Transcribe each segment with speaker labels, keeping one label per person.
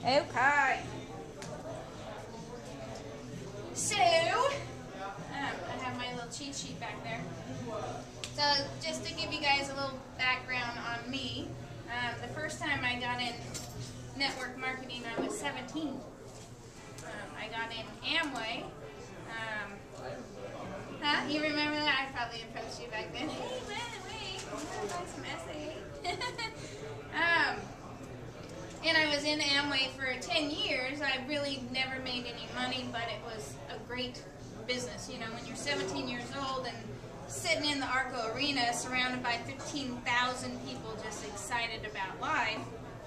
Speaker 1: Okay. So, I have my little cheat sheet back there. So, just to give you guys a little background on me, the first time I got in network marketing, I was 17. I got in Amway. You remember that? I probably approached you back then. Hey, wait, I'm gonna buy some essay. And I was in Amway for 10 years. I really never made any money, but it was a great business. You know, when you're 17 years old and sitting in the Arco Arena surrounded by 15,000 people just excited about life,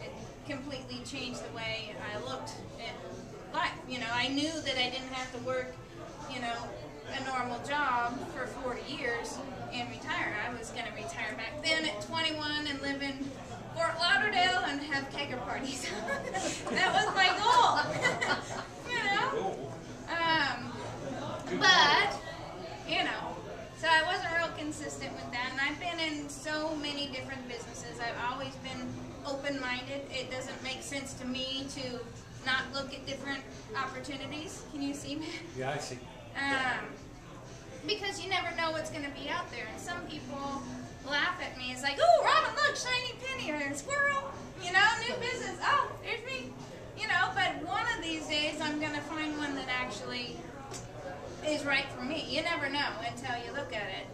Speaker 1: it completely changed the way I looked at life. You know, I knew that I didn't have to work, you know, a normal job for 40 years and retire. I was going to retire back then at 21 and live in Fort Lauderdale and have kegger parties. That was my goal. You know? But, you know, so I wasn't real consistent with that. And I've been in so many different businesses. I've always been open-minded. It doesn't make sense to me to not look at different opportunities. Can you see me?
Speaker 2: Yeah, I see.
Speaker 1: Because you never know what's going to be out there. And some people laugh at me. It's like, oh, Robin, look, shiny penny or a squirrel. You know, new business. Oh, there's me. You know, but one of these days I'm going to find one that actually is right for me. You never know until you look at it.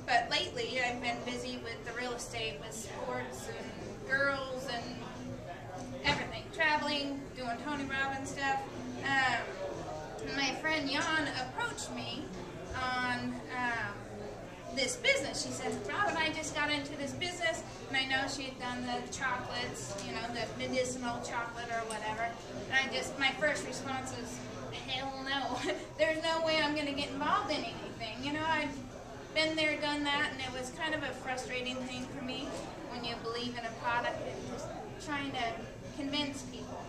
Speaker 1: But lately I've been busy with the real estate, with sports and girls and everything. Traveling, doing Tony Robbins stuff. My friend Jan approached me on this business. She said, Robin, I just got into this business, and I know she had done the chocolates, you know, the medicinal chocolate or whatever. And my first response was, hell no. There's no way I'm going to get involved in anything. You know, I've been there, done that, and it was kind of a frustrating thing for me when you believe in a product and just trying to convince people.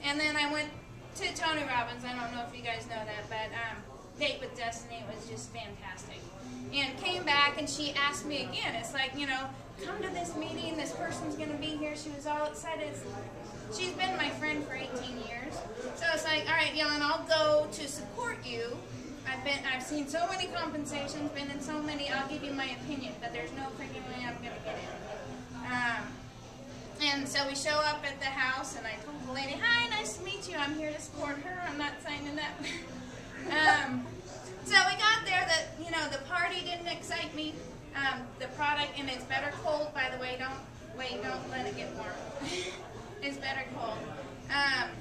Speaker 1: And then I went to Tony Robbins. I don't know if you guys know that, but Date with Destiny was just fantastic. And came back and she asked me again. It's like, you know, come to this meeting. This person's going to be here. She was all excited. She's been my friend for 18 years. So it's like, all right, Jan, I'll go to support you. I've seen so many compensations, been in so many. I'll give you my opinion, but there's no freaking way I'm going to get in. And so we show up at the house, and I told the lady, hi, nice to meet you. I'm here to support her. I'm not signing up. So we got there. You know, the party didn't excite me. The product, and it's better cold, by the way. Don't let it get warm. It's better cold.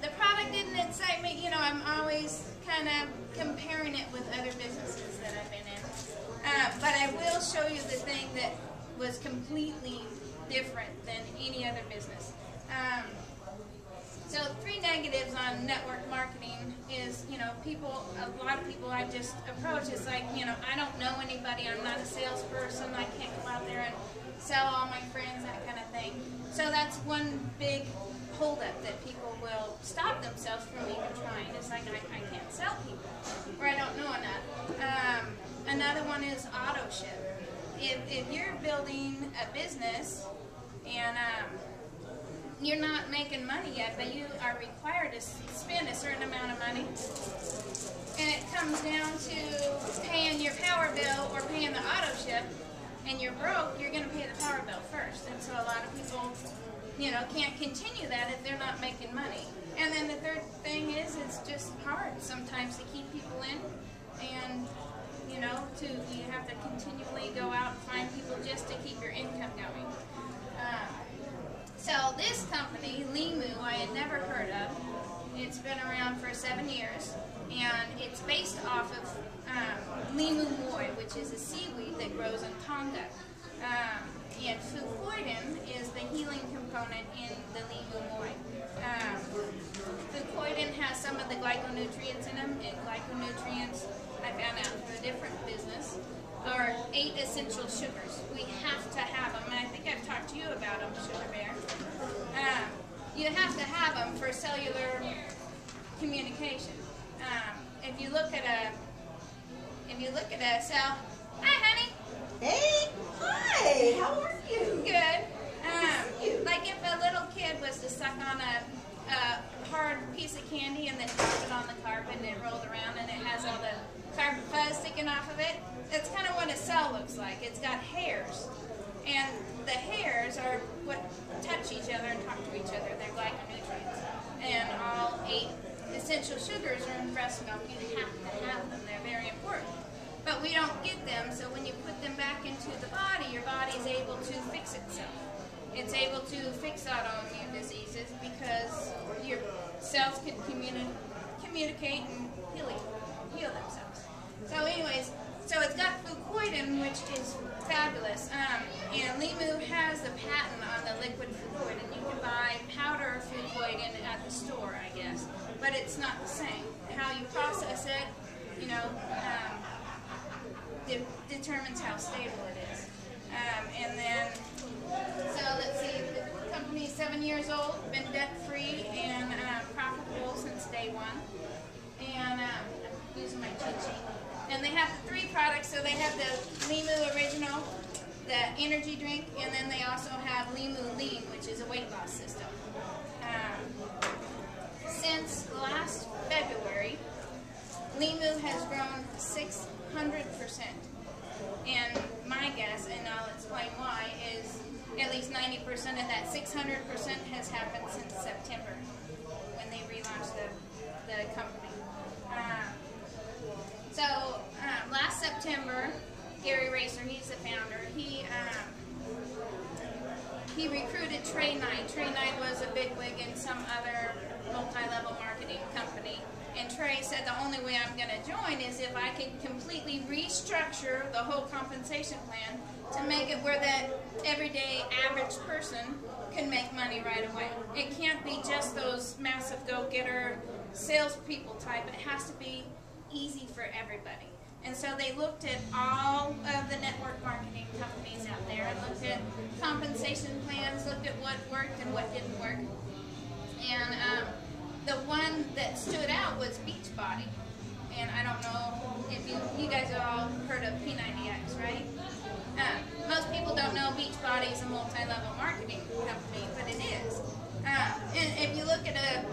Speaker 1: The product didn't excite me. You know, I'm always kind of comparing it with other businesses that I've been in. But I will show you the thing that was completely different than any other business. So 3 negatives on network marketing is, you know, a lot of people I just approach, it's like, you know, I don't know anybody, I'm not a salesperson, I can't go out there and sell all my friends, that kind of thing. So that's one big holdup that people will stop themselves from even trying. It's like, I can't sell people, or I don't know enough. Another one is auto ship. If you're building a business and you're not making money yet, but you are required to spend a certain amount of money, and it comes down to paying your power bill or paying the auto ship, and you're broke, you're going to pay the power bill first. And so a lot of people, you know, can't continue that if they're not making money. And then the third thing is, it's just hard sometimes to keep people in, and you know, you have to continually go out and find people just to keep your income going. So this company, LIMU, I had never heard of. It's been around for 7 years, and it's based off of LIMU moi, which is a seaweed that grows in Tonga. And fucoidin is the healing component in the LIMU moi. Fucoidin has some of the glyconutrients in them, and glyconutrients, I found out through a different business, are 8 essential sugars. We have to have them, and I think I've talked to you about them, Sugar Bear. You have to have them for cellular communication. If you look at a cell, hi honey.
Speaker 3: Hey, hi, how are you?
Speaker 1: Good. Like if a little kid did was to suck on a hard piece of candy and then drop it on the carpet, and it rolled around, and it has all the carpet fuzz sticking off of it. That's kind of what a cell looks like. It's got hairs, and the hairs are what touch each other and talk to each other. They're glyconutrients, and all 8 essential sugars are in breast milk. You have to have them. They're very important. But we don't get them, so when you put them back into the body, your body's able to fix itself. It's able to fix autoimmune diseases because your cells can communicate and heal themselves. So anyways, so it's got fucoidin, which is fabulous. And LIMU has a patent on the liquid fucoidin. You can buy powder fucoidin at the store, I guess, but it's not the same. How you process it, you know, determines how stable it is. And then, so let's see, the company's 7 years old, been debt-free and profitable since day one. And I'm using my cheat sheet. And they have the 3 products, so they have the LIMU Original, the energy drink, and then they also have LIMU Lean, which is a weight loss system. Since last February, LIMU has grown 600%. And my guess, and I'll explain why, is at least 90% of that 600% has happened since September, when they relaunched the company. So last September, Gary Racer, he's the founder, he recruited Trey Knight. Trey Knight was a bigwig in some other multi-level marketing company. And Trey said the only way I'm going to join is if I can completely restructure the whole compensation plan to make it where that everyday average person can make money right away. It can't be just those massive go-getter salespeople type. It has to be easy for everybody. And so they looked at all of the network marketing companies out there and looked at compensation plans, looked at what worked and what didn't work. And the one that stood out was Beachbody. And I don't know if you guys have all heard of P90X, right? Most people don't know Beachbody is a multi-level marketing company, but it is. And if you look at an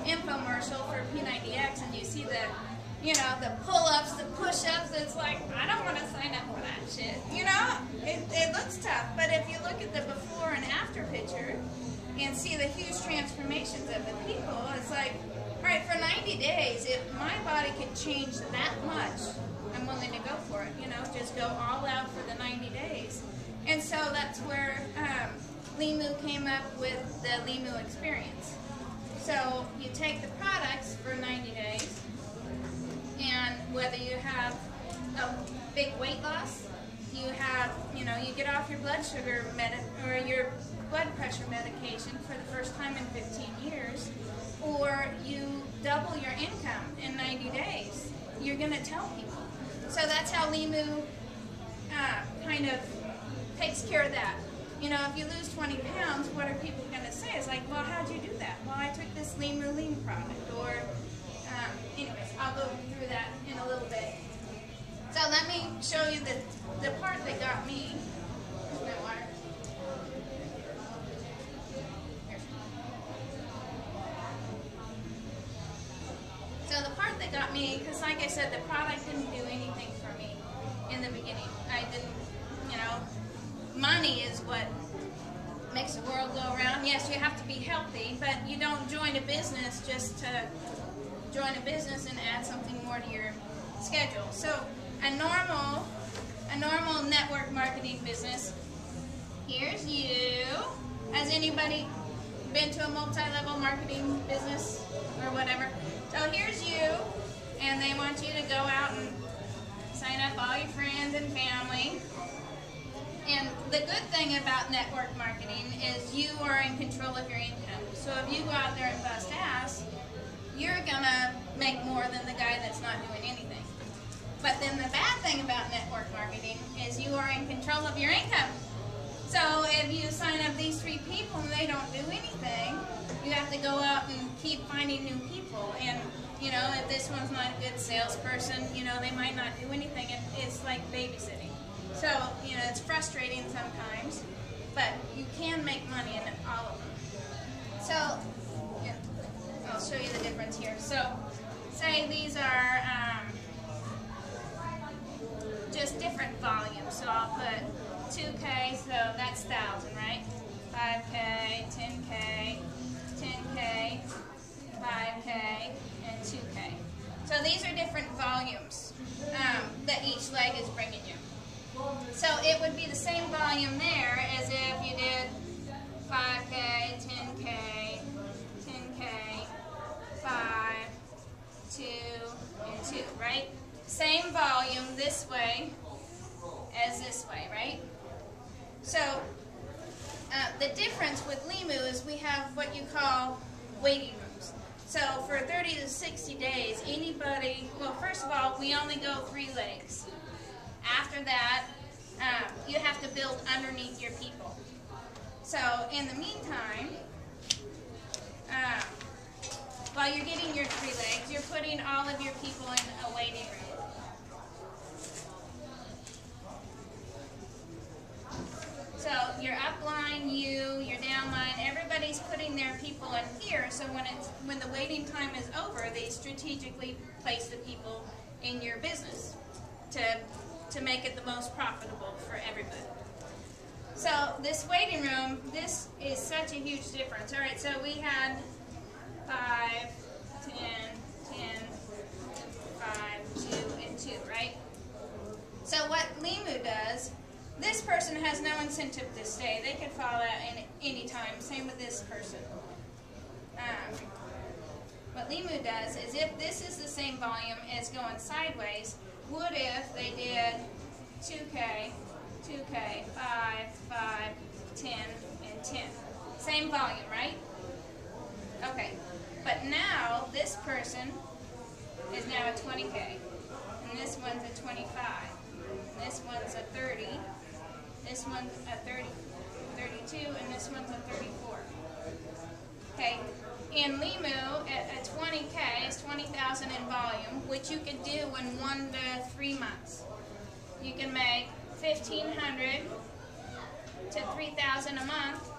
Speaker 1: infomercial for P90X and you see the, you know, the pull-ups, the push-ups, it's like, I don't want to sign up for that shit. You know, it looks tough. But if you look at the before and after picture and see the huge transformations of the people, it's like, all right, for 90 days, if my body could change that much, I'm willing to go for it. You know, just go all out for the 90 days. And so that's where LIMU came up with the LIMU experience. So you take the products for 90 days, and whether you have a big weight loss, you have, you know, you get off your blood sugar or your blood pressure medication for the first time in 15 years, or you double your income in 90 days, you're going to tell people. So that's how LIMU kind of takes care of that. You know, if you lose 20 pounds, what are people going to say? It's like, well, how'd you do that? Well, I took this LIMU Lean product. Or, anyways, I'll go through that in a little bit. So let me show you the part that got me. Here's my water. So the part that got me, because like I said, the product didn't do anything for me in the beginning. I didn't, you know, money is what makes the world go around. Yes, you have to be healthy, but you don't join a business just to join a business and add something more to your schedule. So a normal network marketing business, here's you. Has anybody been to a multi-level marketing business or whatever? So here's you, and they want you to go out and sign up all your friends and family. And the good thing about network marketing is you are in control of your income. So if you go out there and bust ass, you're gonna make more than the guy that's not doing anything. But then the bad thing about network marketing is you are in control of your income. So if you sign up these 3 people and they don't do anything, you have to go out and keep finding new people. And, you know, if this one's not a good salesperson, you know, they might not do anything. It's like babysitting. So, you know, it's frustrating sometimes, but you can make money in all of So say these are just different volumes. So I'll put 2K, so that's 1,000, right? 5K, 10K, 10K, 5K, and 2K. So these are different volumes that each leg is bringing you. So it would be the same volume there as if you did 5K, 10K, 10K, 5, 2, and 2, right? Same volume this way as this way, right? So the difference with LIMU is we have what you call waiting rooms. So for 30 to 60 days, anybody, well, first of all, we only go 3 legs. After that, you have to build underneath your people. So in the meantime, while you're getting your 3 legs, you're putting all of your people in a waiting room. So your upline, your downline, everybody's putting their people in here. So when the waiting time is over, they strategically place the people in your business to make it the most profitable for everybody. So this waiting room, this is such a huge difference. All right, so we had 5, 10, 10, 5, 2, and 2, right? So what LIMU does, this person has no incentive to stay. They could fall out any time. Same with this person. What LIMU does is if this is the same volume as going sideways, what if they did 2K, 2K, 5, 5, 10, and 10. Same volume, right? Okay. But now this person is now a 20K. And this one's a 25. And this one's a 30. This one's a 32, and this one's a 34. Okay, in LIMU, at 20K is 20,000 in volume, which you could do in 1 to 3 months. You can make 1,500 to 3,000 a month,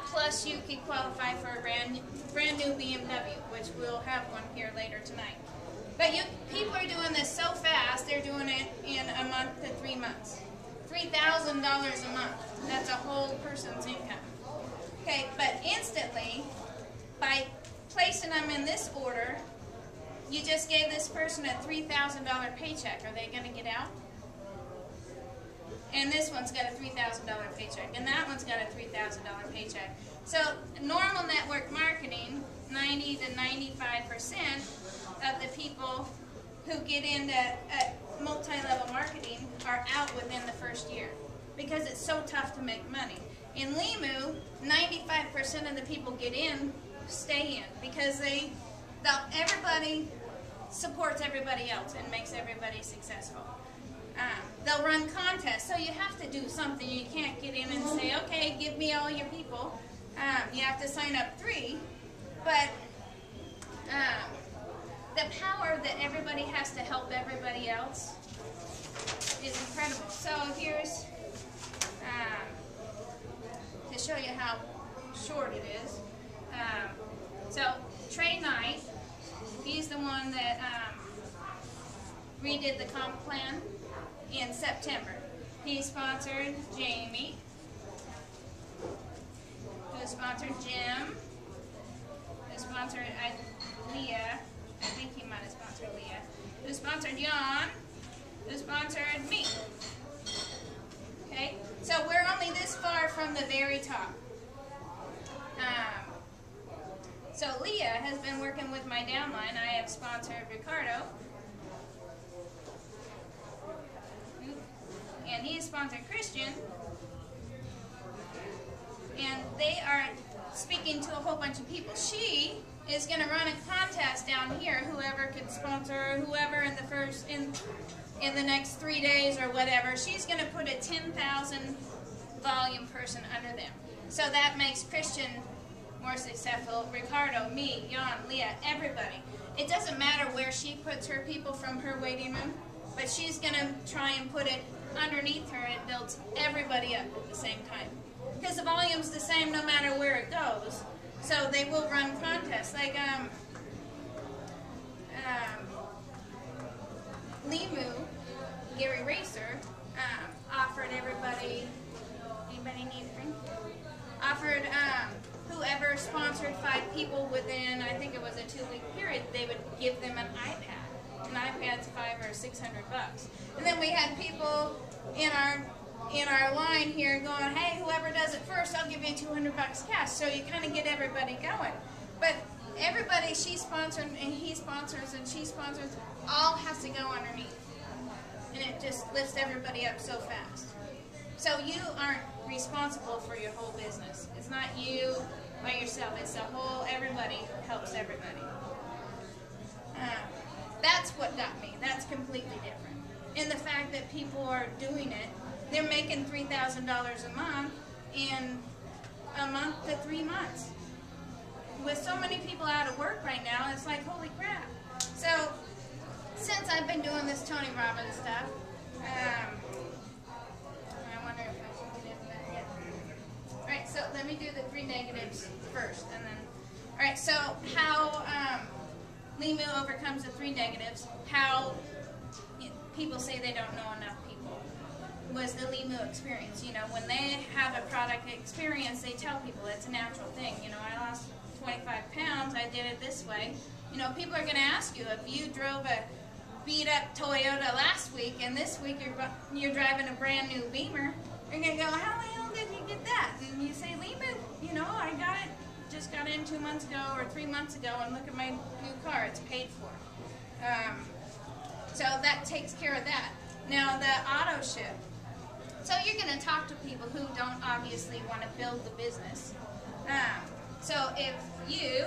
Speaker 1: plus you could qualify for a brand new BMW, which we'll have one here later tonight. But people are doing this so fast, they're doing it in a month to 3 months. $3,000 a month. That's a whole person's income. Okay, but instantly, by placing them in this order, you just gave this person a $3,000 paycheck. Are they going to get out? And this one's got a $3,000 paycheck, and that one's got a $3,000 paycheck. So normal network marketing, 90 to 95% of the people who get into multi-level marketing are out within the first year because it's so tough to make money. In LIMU, 95% of the people get in, stay in, because everybody supports everybody else and makes everybody successful. They'll run contests, so you have to do something. You can't get in and say, okay, give me all your people. You have to sign up 3, but the power that everybody has to help everybody else is incredible. So here's, to show you how short it is. So Trey Knight, he's the one that redid the comp plan in September. He sponsored Jamie, who sponsored Jim, who sponsored Leah. I think he might have sponsored Leah. Who sponsored Jan? Who sponsored me? Okay, so we're only this far from the very top. So Leah has been working with my downline. I have sponsored Ricardo. And he has sponsored Christian. And they are speaking to a whole bunch of people. She is going to run a contest down here. Whoever could sponsor whoever in the next 3 days or whatever, she's going to put a 10,000 volume person under them. So that makes Christian more successful. Ricardo, me, Jan, Leah, everybody. It doesn't matter where she puts her people from her waiting room, but she's going to try and put it underneath her and builds everybody up at the same time. Because the volume's the same no matter where it goes. So they will run contests. Like LIMU, Gary Racer, offered everybody, anybody need a drink? Offered whoever sponsored 5 people within, I think it was a 2-week period, they would give them an iPad. An iPad's $500 or $600. And then we had people in our line here going, hey, whoever does it first, I'll give you $200 cash. So you kind of get everybody going. But everybody, she sponsored and he sponsors and she sponsors, all has to go underneath. And it just lifts everybody up so fast. So you aren't responsible for your whole business. It's not you by yourself. It's the whole, everybody helps everybody. That's what got me. That's completely different. And the fact that people are doing it, they're making $3,000 a month in a month to 3 months. With so many people out of work right now, it's like, holy crap. So, since I've been doing this Tony Robbins stuff, I wonder if I should get into that yet. Alright, so let me do the 3 negatives first. And then, alright, so how LIMU overcomes the 3 negatives, how people say they don't know enough people, was the LIMU experience. You know, when they have a product experience, they tell people it's a natural thing. You know, I lost 25 pounds, I did it this way. You know, people are going to ask you, if you drove a beat-up Toyota last week and this week you're driving a brand new Beamer, you're going to go, how the hell did you get that? And you say, LIMU, you know, I got it, just got in 2 months ago or 3 months ago, and look at my new car, it's paid for. So that takes care of that. Now the auto ship. So you're going to talk to people who don't obviously want to build the business. So if you,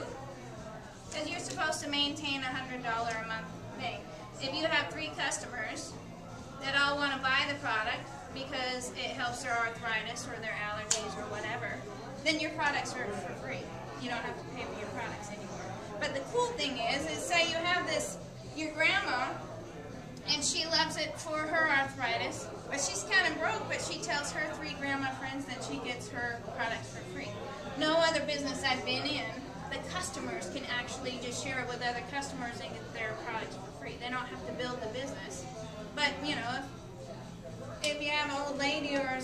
Speaker 1: because you're supposed to maintain a $100 a month thing, if you have 3 customers that all want to buy the product because it helps their arthritis or their allergies or whatever, then your products are for free. You don't have to pay for your products anymore. But the cool thing is say you have this, your grandma, and she loves it for her arthritis, but she's kind of broke, but she tells her 3 grandma friends that she gets her products for free. No other business I've been in, the customers can actually just share it with other customers and get their products for free. They don't have to build the business. But, you know, if you have an old lady or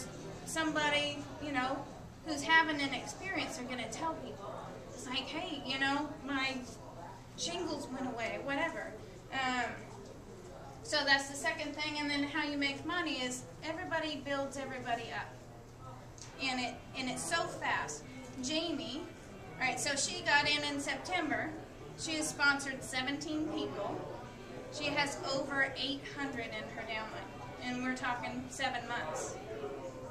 Speaker 1: somebody, you know, who's having an experience, they're going to tell people. It's like, hey, you know, my shingles went away, whatever. So that's the second thing. And then how you make money is everybody builds everybody up. And it's so fast. Jamie, all right, so she got in September. She has sponsored 17 people. She has over 800 in her downline, and we're talking 7 months.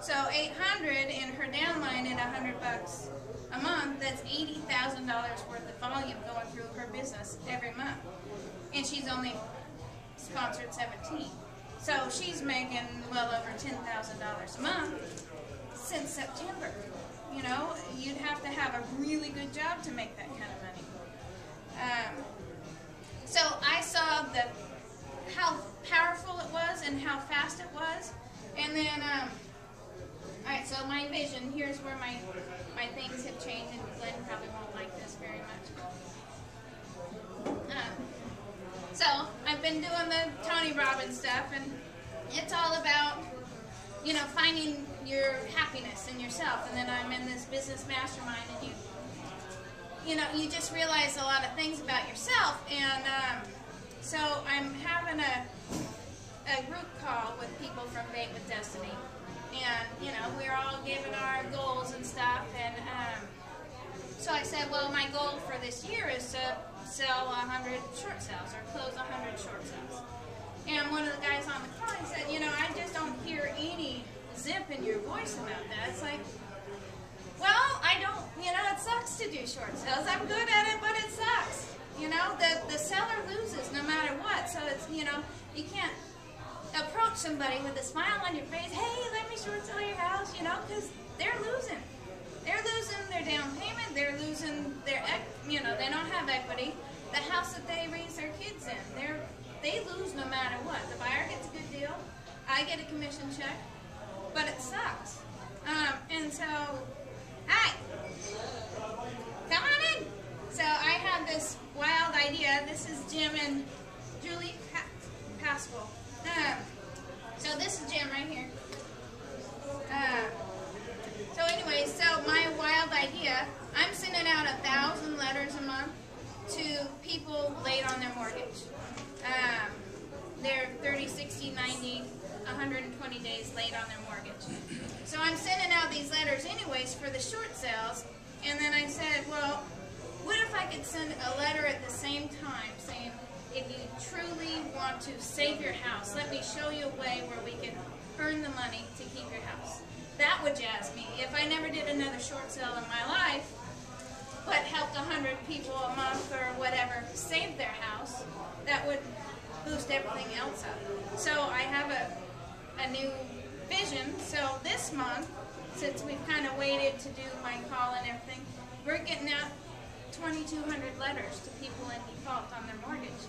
Speaker 1: So 800 in her downline at $100 a month, that's $80,000 worth of volume going through her business every month. And she's only sponsored 17. So she's making well over $10,000 a month since September. You know, you'd have to have a really good job to make that kind of money. So I saw how powerful it was and how fast it was. And then, alright, so my vision, here's where my things have changed, and Glenn probably won't like this very much. So I've been doing the Tony Robbins stuff, and it's all about, you know, finding your happiness in yourself. And then I'm in this business mastermind, and you know, you just realize a lot of things about yourself. And so I'm having a group call with people from Date with Destiny, and you know, we're all giving our goals and stuff. And so I said, well, my goal for this year is to sell 100 short sales or close 100 short sales. And one of the guys on the call, he said, you know, I just don't hear any zip in your voice about that. It's like, well, I don't, you know, it sucks to do short sales. I'm good at it, but it sucks. You know, the seller loses no matter what. So it's, you know, you can't approach somebody with a smile on your face, hey, let me short sell your house, you know, because they're losing. They're losing their down payment. They're losing their, you know, they don't have equity. The house that they raise their kids in, they lose no matter what. The buyer gets a good deal. I get a commission check, but it sucks. And so, hi, come on in. So I had this wild idea. This is Jim and area, I'm sending out 1,000 letters a month to people late on their mortgage. They're 30, 60, 90, 120 days late on their mortgage. So I'm sending out these letters anyways for the short sales, and then I said, well, what if I could send a letter at the same time saying, if you truly want to save your house, let me show you a way where we can earn the money to keep your house. That would jazz me. If I never did another short sale in my life, but helped 100 people a month or whatever save their house, that would boost everything else up. So I have a new vision. So this month, since we've kind of waited to do my call and everything, we're getting out 2,200 letters to people in default on their mortgage.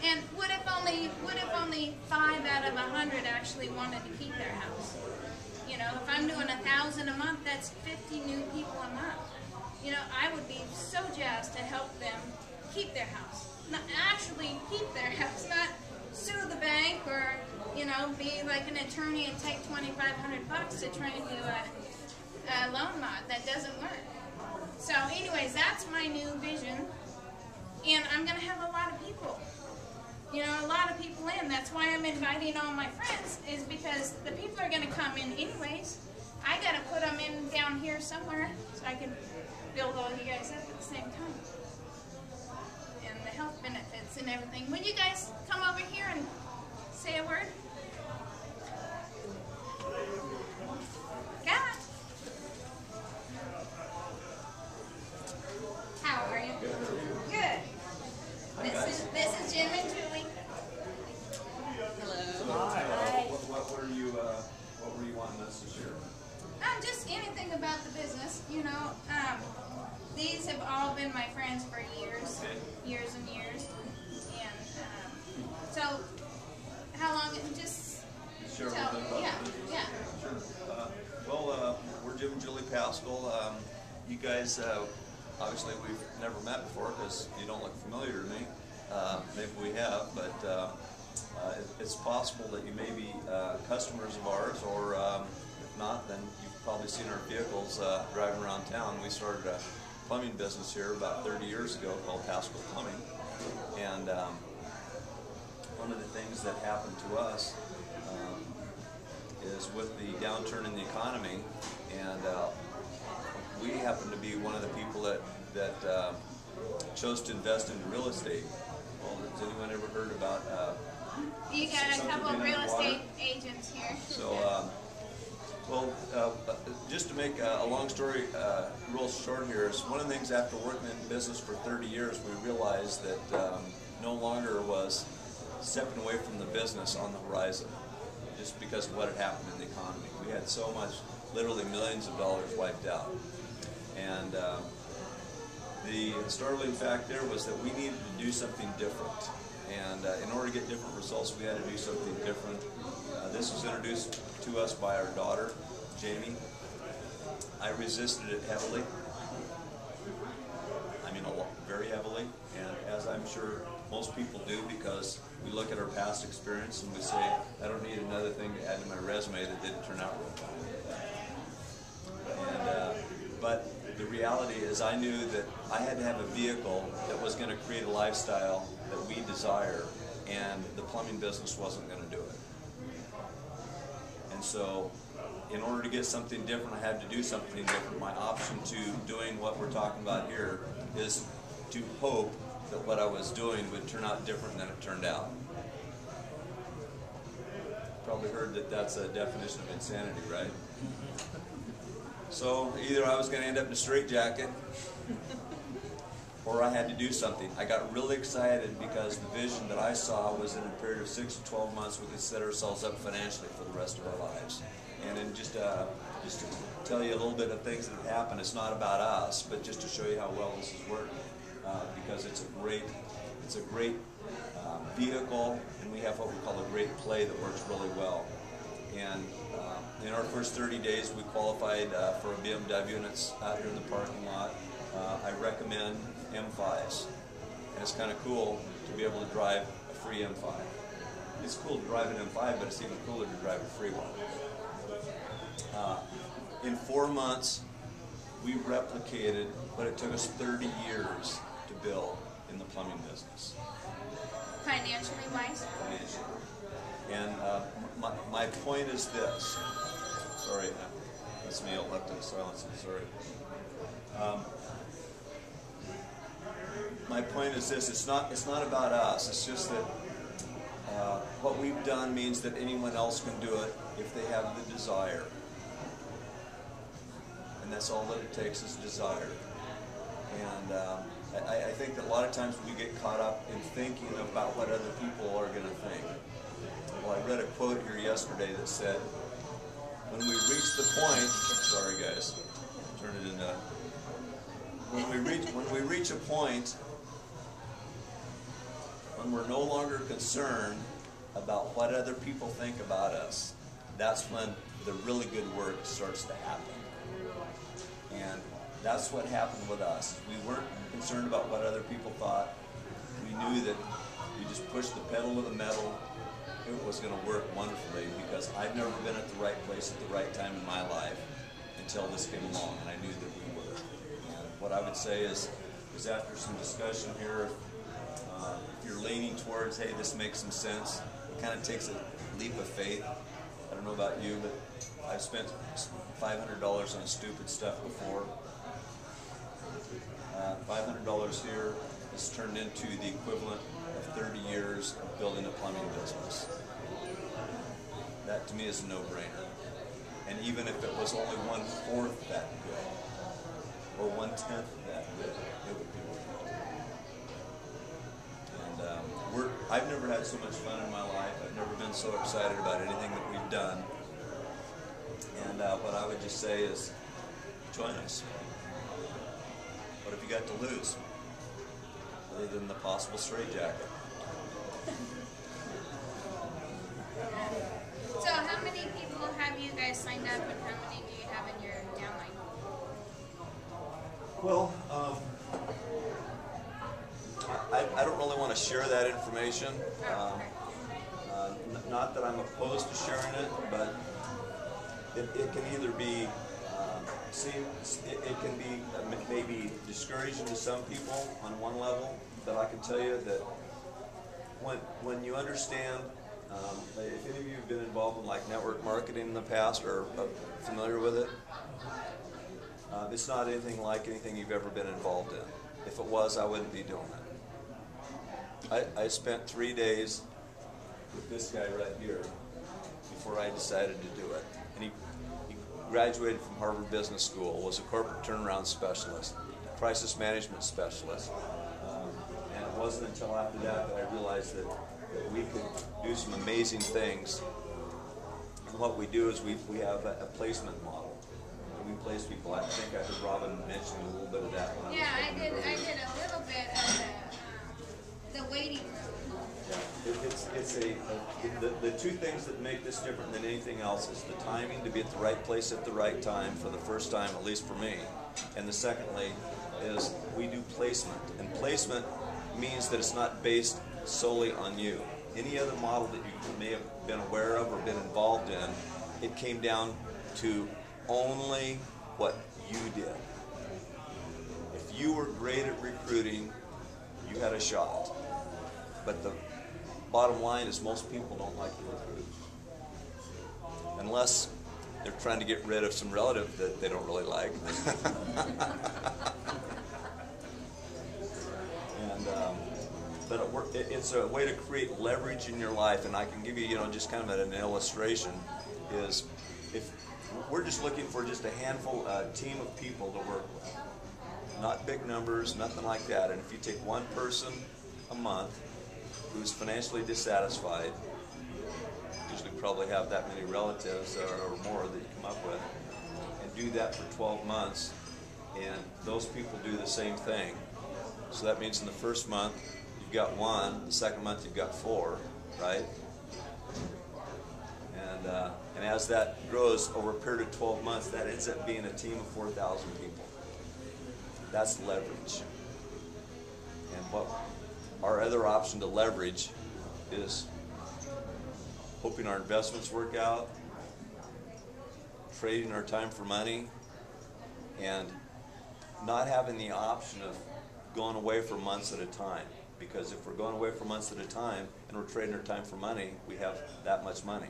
Speaker 1: And what if only 5 out of 100 actually wanted to keep their house? You know, if I'm doing 1,000 a month, that's 50 new people a month. You know, I would be so jazzed to help them keep their house. Not actually keep their house, not sue the bank or, you know, be like an attorney and take $2,500 to try and do a loan mod. That doesn't work. So anyways, that's my new vision, and I'm going to have a lot of people, you know, a lot of people in. That's why I'm inviting all my friends, is because the people are going to come in anyways. I got to put them in down here somewhere so I can build all you guys up at the same time. And the health benefits and everything. Would you guys come over here and say a word? God. How are you? Good. This is Jim and Julie. Hello.
Speaker 2: Hi.
Speaker 1: Hi.
Speaker 2: What were you wanting us to share?
Speaker 1: Just anything about the business. You know, these have all been my friends for years, years and years. And so, how long? Just
Speaker 2: Share
Speaker 1: tell.
Speaker 2: a little bit about the business?
Speaker 1: Yeah.
Speaker 2: Sure. We're Jim and Julie Pascal. You guys, obviously we've never met before because you don't look familiar to me. Maybe we have, but it's possible that you may be customers of ours, or if not, then you've probably seen our vehicles driving around town. We started a plumbing business here about 30 years ago called Pascal Plumbing, and one of the things that happened to us is with the downturn in the economy, and we happen to be one of the people that chose to invest in real estate. Well, has anyone ever heard about
Speaker 1: You got a couple of real estate agents here.
Speaker 2: So, just to make a long story real short here, is one of the things after working in business for 30 years, we realized that no longer was stepping away from the business on the horizon, just because of what had happened in the economy. We had so much, literally millions of dollars wiped out. And the startling fact there was that we needed to do something different. And in order to get different results, we had to do something different. This was introduced to us by our daughter, Jamie. I resisted it heavily. I mean, very heavily. And as I'm sure most people do, because we look at our past experience and we say, I don't need another thing to add to my resume that didn't turn out real well. But the reality is I knew that I had to have a vehicle that was going to create a lifestyle that we desire, and the plumbing business wasn't going to do it. And so in order to get something different, I had to do something different. My option to doing what we're talking about here is to hope that what I was doing would turn out different than it turned out. Probably heard that that's a definition of insanity, right? So either I was going to end up in a straitjacket, or I had to do something. I got really excited because the vision that I saw was in a period of 6 to 12 months we could set ourselves up financially for the rest of our lives. And then just to tell you a little bit of things that have happened, it's not about us, but just to show you how well this has worked, because it's a great vehicle, and we have what we call a great play that works really well. And in our first 30 days, we qualified for a BMW, and it's out here in the parking lot. I recommend M5s, and it's kind of cool to be able to drive a free M5. It's cool to drive an M5, but it's even cooler to drive a free one. In 4 months, we replicated what it took us 30 years to build in the plumbing business.
Speaker 1: Financially wise?
Speaker 2: Financially. And my point is this. Sorry, that's me elected silence. I'm sorry. My point is this: it's not about us. It's just that what we've done means that anyone else can do it if they have the desire, and that's all that it takes is desire. And I think that a lot of times we get caught up in thinking about what other people are going to think. Well, I read a quote here yesterday that said, "When we reach the point," sorry guys, turn it into. When we reach a point when we're no longer concerned about what other people think about us, that's when the really good work starts to happen. And that's what happened with us. We weren't concerned about what other people thought. We knew that we just pushed the pedal to the metal. It was going to work wonderfully, because I've never been at the right place at the right time in my life until this came along, and I knew that we were. And what I would say is after some discussion here, if you're leaning towards, hey, this makes some sense, it kind of takes a leap of faith. I don't know about you, but I've spent $500 on stupid stuff before. $500 here has turned into the equivalent of 30 years of building a plumbing business. That to me is a no-brainer. And even if it was only 1/4 that good, or 1/10 that good, it would be worth it. And I've never had so much fun in my life. I've never been so excited about anything that we've done. And what I would just say is, join us. What have you got to lose, other than the possible straitjacket?
Speaker 1: So how many people have you guys signed up, and how many do you have in your downline?
Speaker 2: Well, I don't really want to share that information. Not that I'm opposed to sharing it, but it can either be it can be maybe discouraging to some people on one level, but I can tell you that when you understand, if any of you have been involved in like network marketing in the past or familiar with it, it's not anything like anything you've ever been involved in. If it was, I wouldn't be doing it. I spent 3 days with this guy right here before I decided to do it. And he graduated from Harvard Business School, was a corporate turnaround specialist, crisis management specialist. And it wasn't until after that I realized that we could do some amazing things. And what we do is we have a placement model. We place people. I think I heard Robin mention a little bit of that.
Speaker 1: Yeah, I did a little bit of the waiting room.
Speaker 2: Yeah, the two things that make this different than anything else is the timing, to be at the right place at the right time for the first time, at least for me. And the secondly is we do placement. And placement means that it's not based solely on you. Any other model that you may have been aware of or been involved in, it came down to only what you did. If you were great at recruiting, you had a shot. But the bottom line is most people don't like to recruit. Unless they're trying to get rid of some relative that they don't really like. But it's a way to create leverage in your life, and I can give you, just kind of an illustration. Is if we're just looking for just a handful, a team of people to work with, not big numbers, nothing like that. And if you take one person a month who's financially dissatisfied, usually probably have that many relatives or more that you come up with, and do that for 12 months, and those people do the same thing. So that means in the first month you've got one, the second month you've got 4, right? And as that grows over a period of 12 months, that ends up being a team of 4,000 people. That's leverage. And what our other option to leverage is hoping our investments work out, trading our time for money, and not having the option of going away for months at a time. Because if we're going away for months at a time and we're trading our time for money, we have that much money.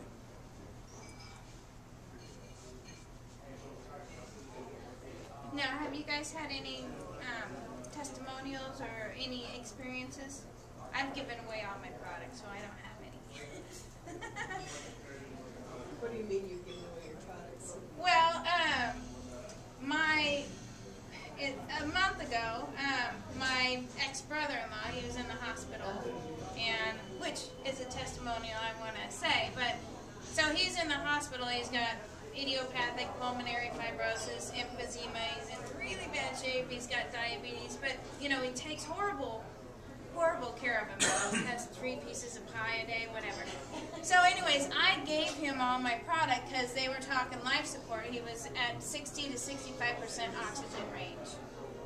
Speaker 1: Now, have you guys had any testimonials or any experiences? I've given away all my products, so I don't have any.
Speaker 3: What do you mean you're giving away your products?
Speaker 1: Well, a month ago, my ex-brother-in-law, he was in the hospital, and which is a testimonial I want to say, but so he's in the hospital, he's got idiopathic pulmonary fibrosis, emphysema, he's in really bad shape, he's got diabetes, but, you know, he takes horrible care of himself. He has 3 pieces of pie a day, whatever. So anyways, I gave him all my product because they were talking life support. He was at 60 to 65% oxygen range.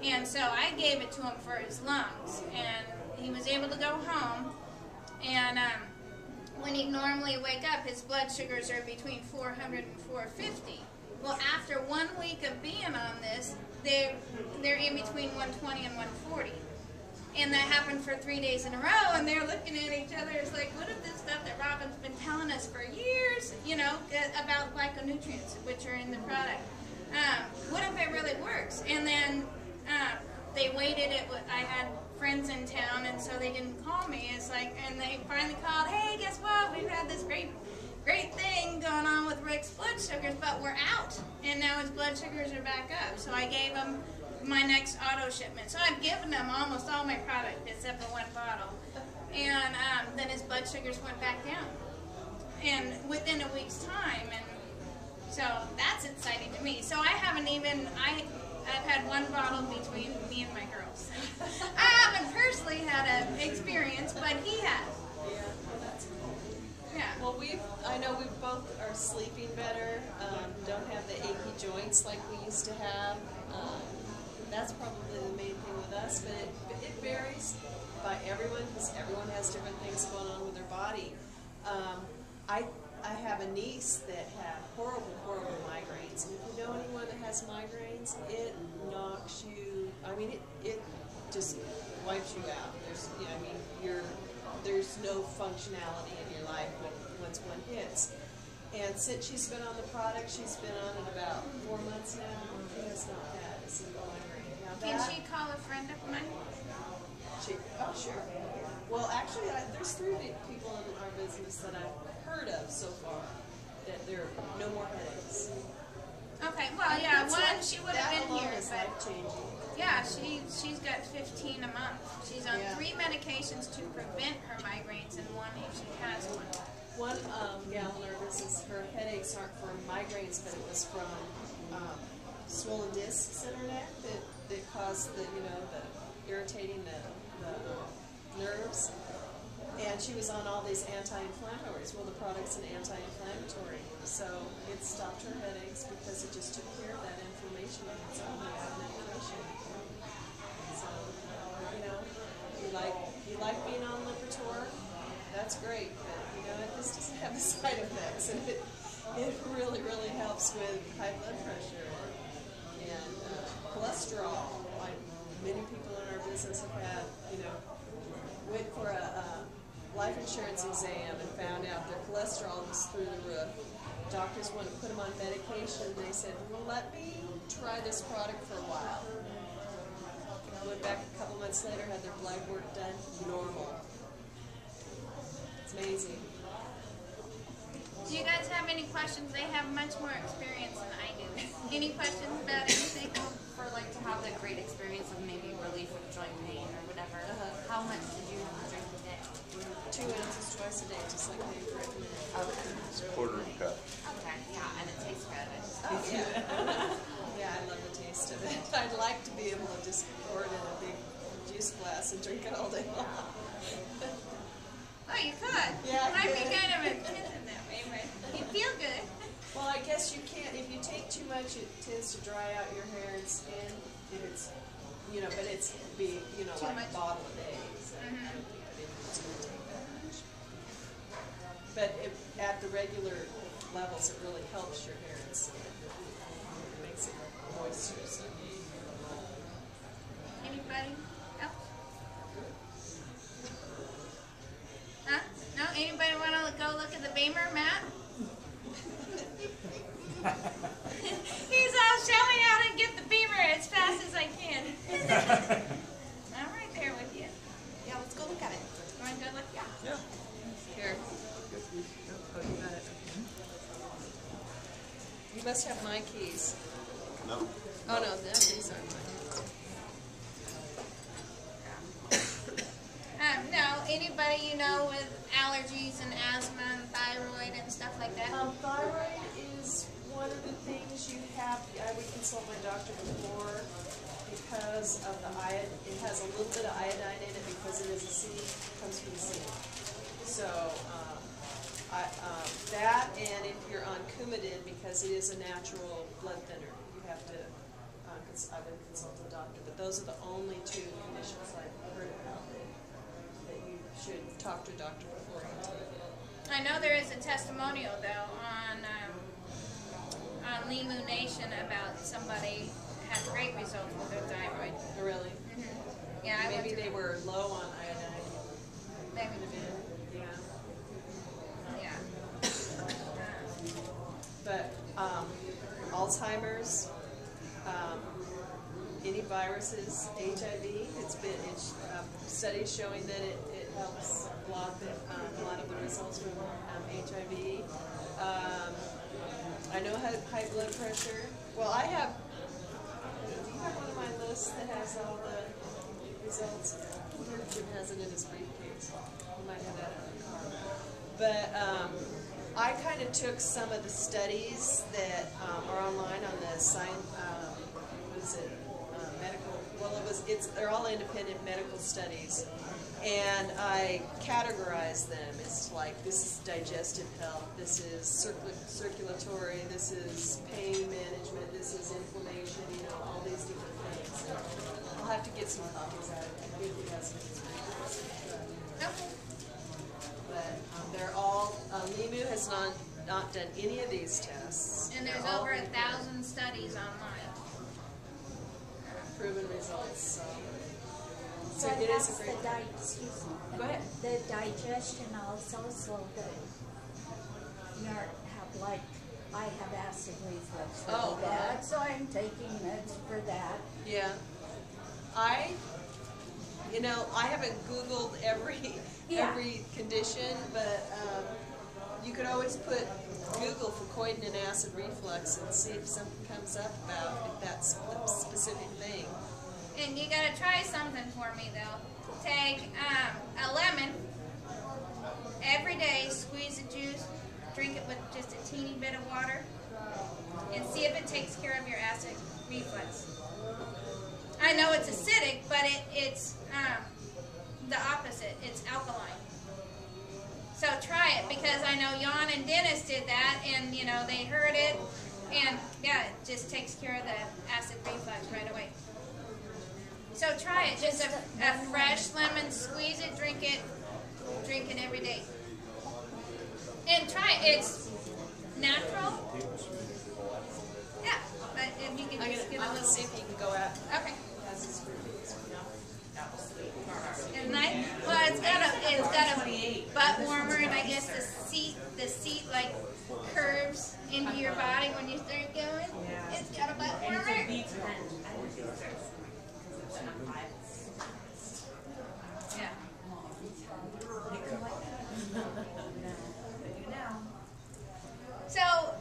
Speaker 1: And so I gave it to him for his lungs. And he was able to go home. And when he'd normally wake up, his blood sugars are between 400 and 450. Well, after 1 week of being on this, they're in between 120 and 140. And that happened for 3 days in a row, and they're looking at each other. It's like, what if this stuff that Robin's been telling us for years, you know, about glyconutrients, which are in the product, what if it really works? And then they waited. I had friends in town, and so they didn't call me. It's like, and they finally called, hey, guess what? We've had this great thing going on with Rick's blood sugars, but we're out. And now his blood sugars are back up. So I gave him my next auto shipment. So I've given him almost all my product except for 1 bottle. And then his blood sugars went back down. And within a week's time. And so that's exciting to me. So I haven't even, I've had 1 bottle between me and my girls. I haven't personally had an experience, but he has.
Speaker 3: Yeah, well, that's cool.
Speaker 1: Yeah.
Speaker 3: Well, I know we both are sleeping better, don't have the achy joints like we used to have. That's probably the main thing with us, but it varies by everyone because everyone has different things going on with their body. I have a niece that had horrible migraines, and if you know anyone that has migraines, it knocks you. I mean, it just wipes you out. There's no functionality in your life once one hits. And since she's been on the product, she's been on it about 4 months now. She has not had a single migraine.
Speaker 1: Can she call a friend of mine?
Speaker 3: Oh, sure. Well, actually, there's 3 people in our business that I've heard of so far that there are no more headaches.
Speaker 1: Okay, well, yeah, she would have been here.
Speaker 3: That alone is life-changing.
Speaker 1: Yeah, she's got 15 a month. She's on 3 medications to prevent her migraines and 1 if she has one.
Speaker 3: One gal in our business, her headaches aren't from migraines, but it was from swollen discs in her neck that caused the irritating the nerves. And she was on all these anti-inflammatories. Well, the product's an anti-inflammatory, so it stopped her headaches because it just took care of that inflammation on its own without medication. So, you like being on Lipitor, that's great, but this doesn't have the side effects, and it really helps with high blood pressure and cholesterol. Like many people in our business have had, went for a life insurance exam and found out their cholesterol was through the roof. Doctors want to put them on medication. They said, well, let me try this product for a while. Went back a couple months later, had their blood work done, normal. It's amazing.
Speaker 1: Do you guys have any questions? They have much more experience than I do. Any questions about anything?
Speaker 4: For to have that great experience of maybe relief of joint pain or whatever, how much did you drink a day?
Speaker 3: 2 ounces twice a day, just like they recommend.
Speaker 4: Okay.
Speaker 2: It's a quarter cup.
Speaker 4: Okay, yeah, and it tastes good.
Speaker 3: Yeah, I love the taste of it. I'd like to be able to just pour it in a big juice glass and drink it all day long.
Speaker 1: Oh, you could.
Speaker 3: Yeah, I
Speaker 1: I'd be
Speaker 3: could.
Speaker 1: kind of intimidated that way, but you feel good.
Speaker 3: Well, I guess you can't. If you take too much, it tends to dry out your hair and skin. It's, but it's be,
Speaker 1: Too
Speaker 3: like
Speaker 1: much.
Speaker 3: a bottle a day. So it's going to take that much. But at the regular levels, it really helps your hair and skin. It makes it moisture. So.
Speaker 1: I'm right there with you.
Speaker 3: Yeah, let's go look at it.
Speaker 1: You want to go look? Yeah.
Speaker 2: Yeah.
Speaker 3: Here. Oh, you got it. You must have my keys.
Speaker 2: No.
Speaker 3: Oh, no, these aren't mine.
Speaker 1: No, anybody you know with allergies and asthma and thyroid and stuff like that?
Speaker 3: Thyroid is one of the things you have. I would consult my doctor before because of the iodine. It has a little bit of iodine in it because it is a seed, comes from the seed. So that, and if you're on Coumadin, because it is a natural blood thinner, you have to. I would consult a doctor, but those are the only two conditions I've heard about that you should talk to a doctor beforehand.
Speaker 1: I know there is a testimonial though on LIMU Nation about somebody had great results with their thyroid.
Speaker 3: Oh, really?
Speaker 1: Mm-hmm. Yeah,
Speaker 3: Maybe they were low on iodine.
Speaker 1: Maybe.
Speaker 3: Yeah.
Speaker 1: Yeah.
Speaker 3: But Alzheimer's, any viruses, HIV, it's studies showing that it helps block a lot of the results from HIV. I know high blood pressure. Well, I have. Do you have one of my lists that has all the results? Jim has it in his briefcase. You might have that in the car. But I kind of took some of the studies that are online on the what is it? Medical. Well, they're all independent medical studies, and I categorize them as like, this is digestive health, this is circulatory, this is pain management, this is inflammation, all these different things. I'll have to get some copies out of it.
Speaker 1: Okay.
Speaker 3: But they're all, LIMU has not done any of these tests.
Speaker 1: And there's
Speaker 3: They're all
Speaker 1: over
Speaker 3: independent.
Speaker 1: 1,000 studies online.
Speaker 3: Proven results. So
Speaker 5: What
Speaker 3: it is
Speaker 5: helps
Speaker 3: a great.
Speaker 5: excuse me.
Speaker 3: Go ahead.
Speaker 5: The digestion also, so that you have like, I have acid reflux
Speaker 3: Oh,
Speaker 5: really bad, so I'm taking meds for that.
Speaker 3: Yeah. I haven't Googled every condition, but you could always put Google for coitin and acid reflux and see if something comes up about if that's a specific thing.
Speaker 1: And you gotta try something for me though. Take a lemon every day, squeeze the juice, drink it with just a teeny bit of water, and see if it takes care of your acid reflux. I know it's acidic, but it's the opposite. It's alkaline. So try it, because I know Jan and Dennis did that, and they heard it, and yeah, it just takes care of the acid reflux right away. So try it. Just a fresh lemon, squeeze it, drink it every day. And try it. It's natural. Yeah, but if you can just get a
Speaker 3: I'm
Speaker 1: little.
Speaker 3: gonna see if you can go out.
Speaker 1: Okay.
Speaker 3: Has this briefcase right now?
Speaker 1: It's nice. Well, it's got a butt warmer, and I guess the seat like curves into your body when you start going.
Speaker 4: Yeah.
Speaker 1: It's got a butt
Speaker 4: And it's
Speaker 1: warmer.
Speaker 4: a B10. I think it's 6 because it's not 5.
Speaker 1: Yeah. So,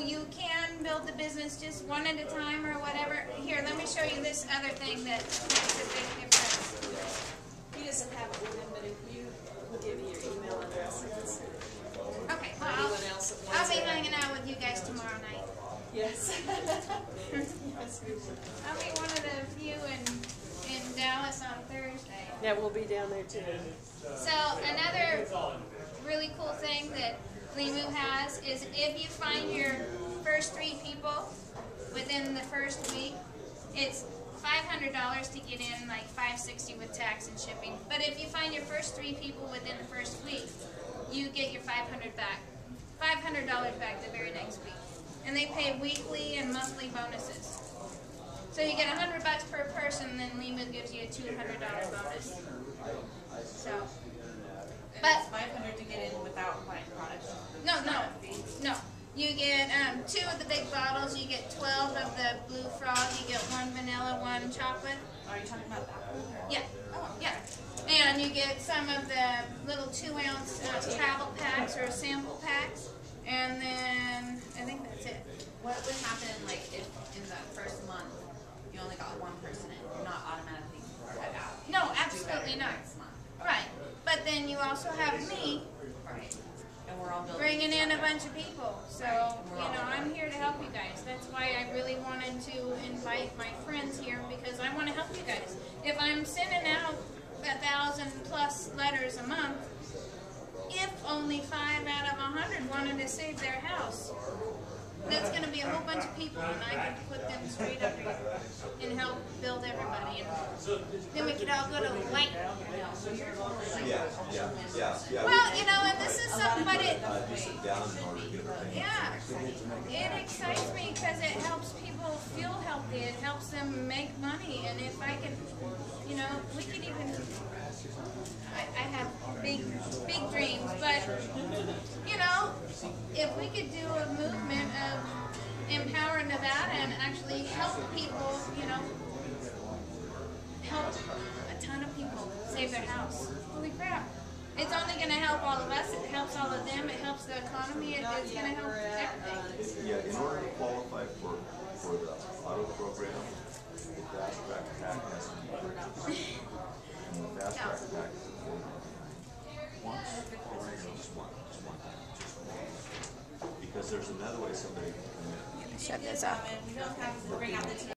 Speaker 1: you can build the business just one at a time or whatever. Here, let me show you this other thing that makes a big difference.
Speaker 3: He doesn't have it with him, but if you give me your email address, I can send it.
Speaker 1: Okay, well,
Speaker 3: Anyone else that
Speaker 1: I'll
Speaker 3: wants
Speaker 1: be
Speaker 3: it?
Speaker 1: hanging out with you guys tomorrow night.
Speaker 3: Yes. Yes, we will.
Speaker 1: I'll be one of the few in Dallas on Thursday.
Speaker 3: Yeah, we'll be down there too.
Speaker 1: So another really cool thing that LIMU has is if you find your first 3 people within the first week, it's $500 to get in, like $560 with tax and shipping. But if you find your first 3 people within the first week, you get your $500 back the very next week. And they pay weekly and monthly bonuses. So you get $100 per person, then LIMU gives you a $200 bonus. So, but
Speaker 4: It's 500 to get in without buying products.
Speaker 1: no. You get 2 of the big bottles. You get 12 of the Blue Frog. You get 1 vanilla, 1 chocolate.
Speaker 4: Are you talking about that one? Or?
Speaker 1: Yeah, yeah. And you get some of the little 2-ounce travel packs or sample packs. And then I think that's it.
Speaker 4: What would happen, like, if in that first month you only got one person in? You're not automatically cut out.
Speaker 1: No,
Speaker 4: Do
Speaker 1: absolutely
Speaker 4: it
Speaker 1: not.
Speaker 4: next month.
Speaker 1: Right. But then you also have me
Speaker 4: Right. And we're all building
Speaker 1: bringing
Speaker 4: each
Speaker 1: in a
Speaker 4: other.
Speaker 1: bunch of people. So, I'm here to help you guys. That's why I really wanted to invite my friends here, because I want to help you guys. If I'm sending out 1,000+ letters a month, if only 5 out of 100 wanted to save their house, that's going to be a whole bunch of people, and I can put them straight up here and help build everybody. And then we could all go to the lake.
Speaker 2: Yeah.
Speaker 1: Well, and this is something, but it,
Speaker 2: Just sit down in order to get everything.
Speaker 1: yeah, it excites me because it helps people feel healthy. It helps them make money, and if I can, we could even. I have big dreams, but if we could do a movement of Empower Nevada and actually help people, help a ton of people save their house. Holy crap. It's only going to help all of us. It helps all of them. It helps the economy. It's going to help everything.
Speaker 6: Yeah, in order to qualify for the auto program, the fast track pack has to be purchased. And the fast track pack is once, just one. Because there's another way somebody can come in.
Speaker 1: Shut this off.
Speaker 4: We don't have to bring out the